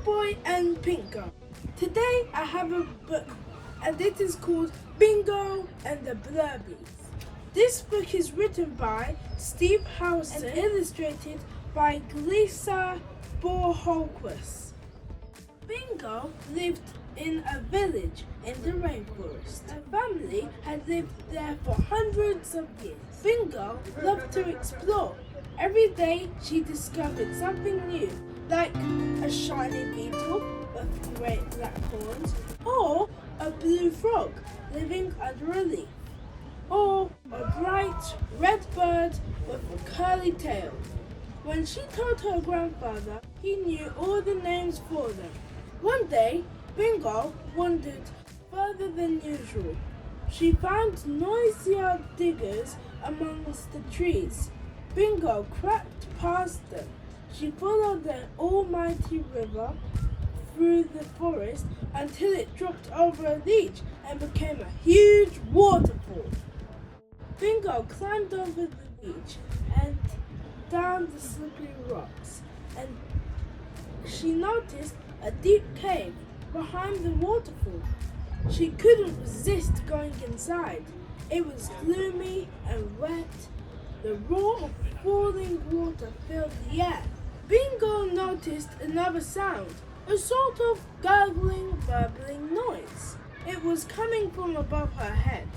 Boy and Pink Girl. Today I have a book and it is called Bingo and the Burblies. This book is written by Steve Howson and illustrated by Glisa Borholquist. Bingo lived in a village in the rainforest. Her family had lived there for hundreds of years. Bingo loved to explore. Every day she discovered something new, like a shiny beetle with great black horns, or a blue frog living under a leaf, or a bright red bird with a curly tail. When she told her grandfather, he knew all the names for them. One day, Bingo wandered further than usual. She found noisier diggers amongst the trees. Bingo crept past them. She followed the almighty river through the forest until it dropped over a ledge and became a huge waterfall. Bingo climbed over the ledge and down the slippery rocks, and she noticed a deep cave behind the waterfall. She couldn't resist going inside. It was gloomy and wet. The roar of falling water filled the air. Bingo noticed another sound, a sort of gurgling, burbling noise. It was coming from above her head.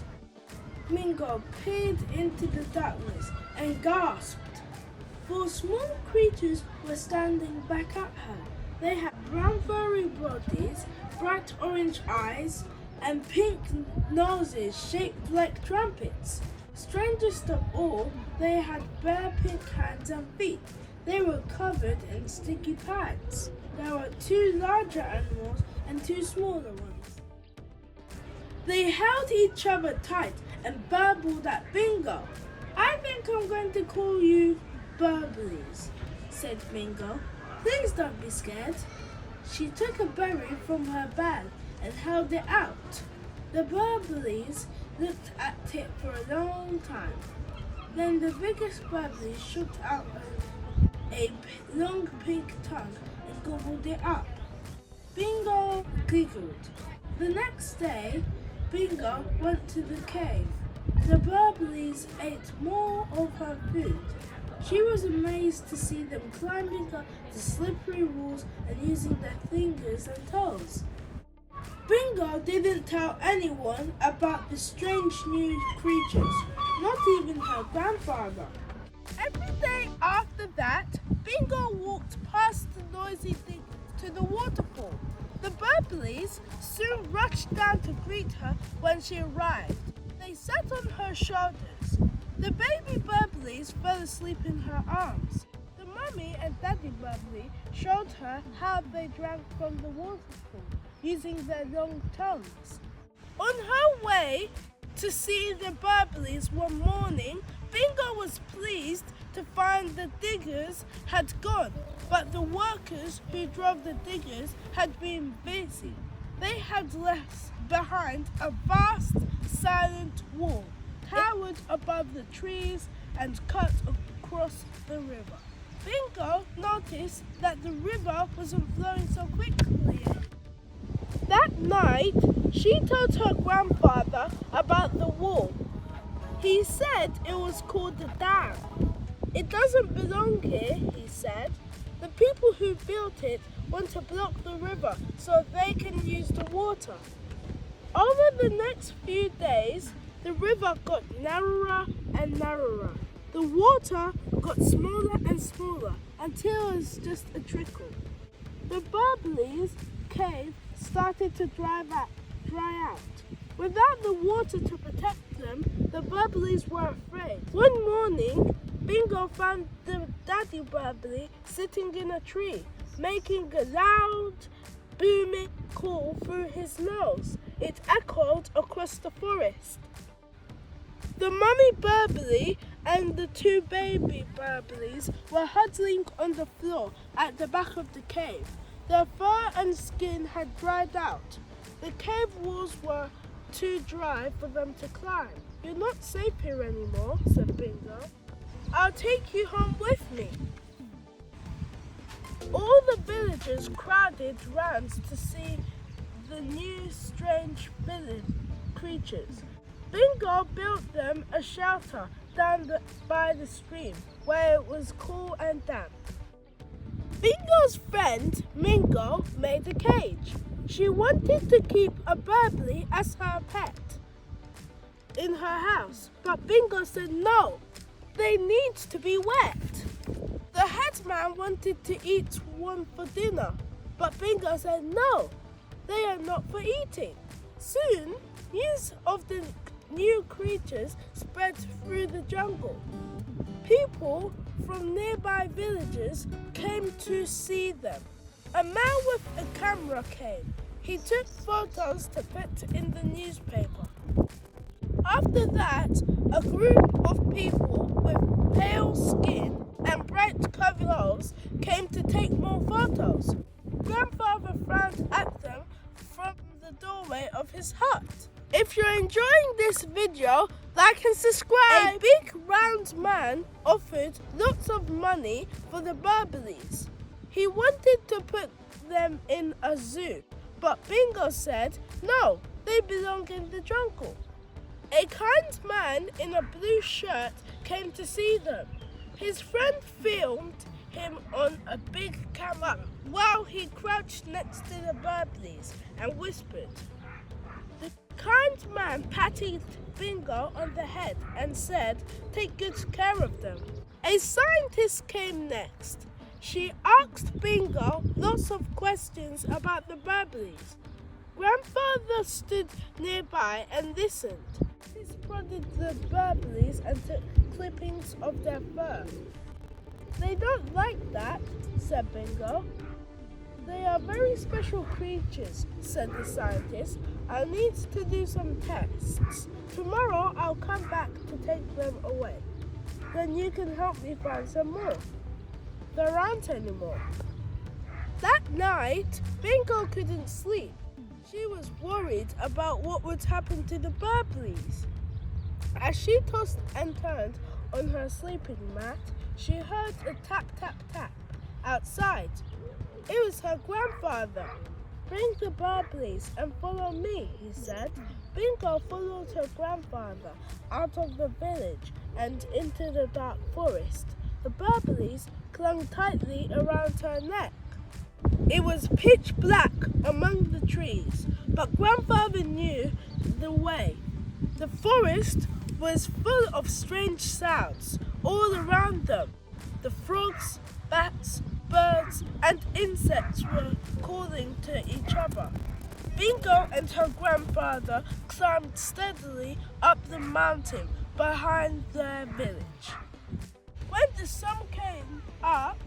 Bingo peered into the darkness and gasped, for small creatures were standing back at her. They had brown furry bodies, bright orange eyes, and pink noses shaped like trumpets. Strangest of all, they had bare pink hands and feet. They were covered in sticky pads. There were two larger animals and two smaller ones. They held each other tight and burbled at Bingo. "I think I'm going to call you Burblies," said Bingo. "Please don't be scared." She took a berry from her bag and held it out. The Burblies looked at it for a long time. Then the biggest Burbly shot out a long pink tongue and gobbled it up. Bingo giggled. The next day, Bingo went to the cave. The Burblies ate more of her food. She was amazed to see them climbing up the slippery walls and using their fingers and toes. Bingo didn't tell anyone about the strange new creatures, not even her grandfather. Every day after that, Bingo walked past the noisy diggers to the waterfall. The Burblies soon rushed down to greet her when she arrived. They sat on her shoulders. The baby Burblies fell asleep in her arms. The mummy and daddy Burbly showed her how they drank from the waterfall, using their long tongues. On her way to see the Burblies one morning, Bingo was pleased to find the diggers had gone, but the workers who drove the diggers had been busy. They had left behind a vast, silent wall, towered above the trees and cut across the river. Bingo noticed that the river wasn't flowing so quickly. That night, she told her grandfather about the wall. He said it was called the dam. "It doesn't belong here," he said. "The people who built it want to block the river so they can use the water." Over the next few days, the river got narrower and narrower. The water got smaller and smaller until it was just a trickle. The Burblies' cave started to dry out. Without the water to protect them, the Burblies were afraid. One morning, Bingo found the daddy Burbly sitting in a tree, making a loud, booming call through his nose. It echoed across the forest. The mummy Burbly and the two baby Burblies were huddling on the floor at the back of the cave. Their fur and skin had dried out. The cave walls were too dry for them to climb. "You're not safe here anymore," said Bingo. "I'll take you home with me." All the villagers crowded round to see the new strange village creatures. Bingo built them a shelter down by the stream where it was cool and damp. Bingo's friend Mingo made a cage. She wanted to keep a Burbly as her pet in her house, but Bingo said no, they need to be wet. The headman wanted to eat one for dinner, but Bingo said no, they are not for eating. Soon, news of the new creatures spread through the jungle. People from nearby villages came to see them. A man with a camera came. He took photos to put in the newspaper. After that, a group of people with pale skin and bright clothes came to take more photos. Grandfather frowned at them from the doorway of his hut. If you're enjoying this video, like and subscribe. A big round man offered lots of money for the Burblies. He wanted to put them in a zoo, but Bingo said, no, they belong in the jungle. A kind man in a blue shirt came to see them. His friend filmed him on a big camera while he crouched next to the Burblies and whispered. The kind man patted Bingo on the head and said, take good care of them. A scientist came next. She asked Bingo lots of questions about the Burblies. Grandfather stood nearby and listened. He prodded the Burblies and took clippings of their fur. They don't like that, said Bingo. They are very special creatures, said the scientist. I need to do some tests. Tomorrow I'll come back to take them away. Then you can help me find some more. There aren't any more. That night, Bingo couldn't sleep. She was worried about what would happen to the Burblies. As she tossed and turned on her sleeping mat, she heard a tap, tap, tap outside. It was her grandfather. Bring the Burblies and follow me, he said. Bingo followed her grandfather out of the village and into the dark forest. The Burblies clung tightly around her neck. It was pitch black among the trees, but grandfather knew the way. The forest was full of strange sounds all around them. The frogs, bats, birds and insects were calling to each other. Bingo and her grandfather climbed steadily up the mountain behind their village. When the sun came up,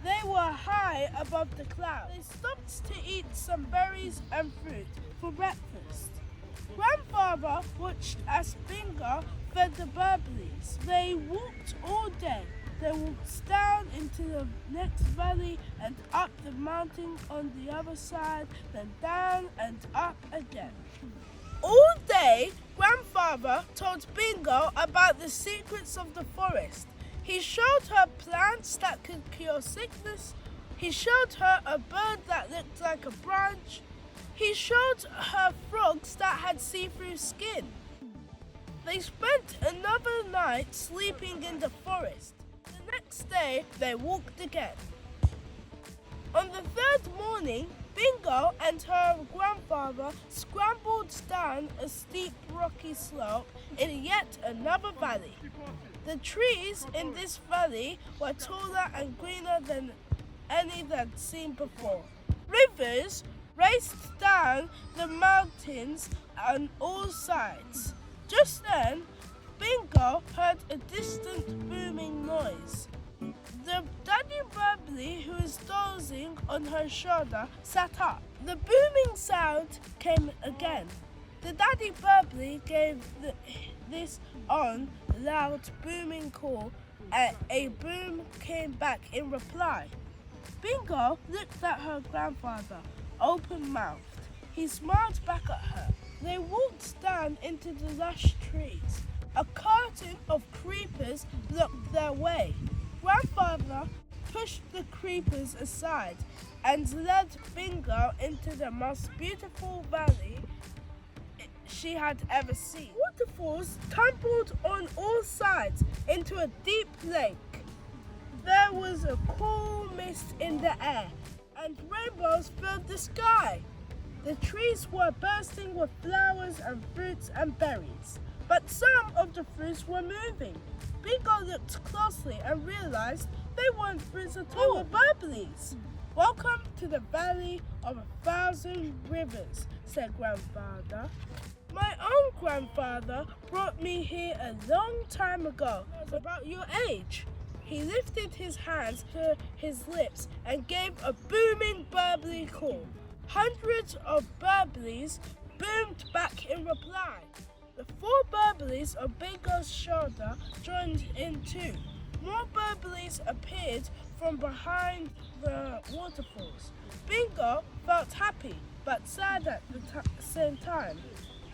they were high above the clouds. They stopped to eat some berries and fruit for breakfast. Grandfather watched as Bingo fed the Burblies. They walked all day. They walked down into the next valley and up the mountain on the other side, then down and up again. All day, Grandfather told Bingo about the secrets of the forest. He showed her plants that could cure sickness. He showed her a bird that looked like a branch. He showed her frogs that had see-through skin. They spent another night sleeping in the forest. The next day, they walked again. On the third morning, Bingo and her grandfather scrambled down a steep rocky slope in yet another valley. The trees in this valley were taller and greener than any they'd seen before. Rivers raced down the mountains on all sides. Just then, Bingo heard a distant booming noise. The Daddy Burbly, who was dozing on her shoulder, sat up. The booming sound came again. The Daddy Burbly gave this on loud booming call, and a boom came back in reply. Bingo looked at her grandfather, open-mouthed. He smiled back at her. They walked down into the lush trees. A curtain of creepers blocked their way. Grandfather pushed the creepers aside and led Bingo into the most beautiful valley she had ever seen. Waterfalls tumbled on all sides into a deep lake. There was a cool mist in the air, and rainbows filled the sky. The trees were bursting with flowers and fruits and berries, but some of the fruits were moving. Bingo looked closely and realized they weren't fruits at all, they were burblies. Welcome to the Valley of 1,000 Rivers, said Grandfather. My own grandfather brought me here a long time ago. I was about your age. He lifted his hands to his lips and gave a booming burbly call. Hundreds of burblies boomed back in reply. The 4 burblies on Bingo's shoulder joined in too. More burblies appeared from behind the waterfalls. Bingo felt happy but sad at the same time.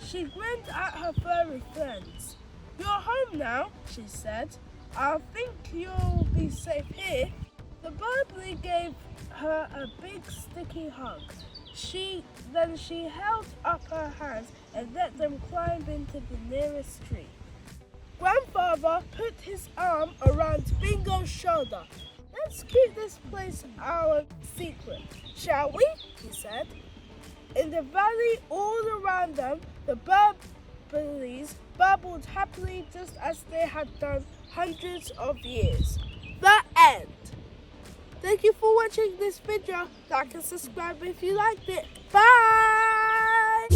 She grinned at her furry friends. "You're home now," she said. "I think you'll be safe here." The burbly gave her a big sticky hug. Then she held up her hands and let them climb into the nearest tree. Grandfather put his arm around Bingo's shoulder. "Let's keep this place our secret, shall we?" he said. In the valley all around them, the burblies babbled happily just as they had done hundreds of years. The end. Thank you for watching this video. Like and subscribe if you liked it. Bye!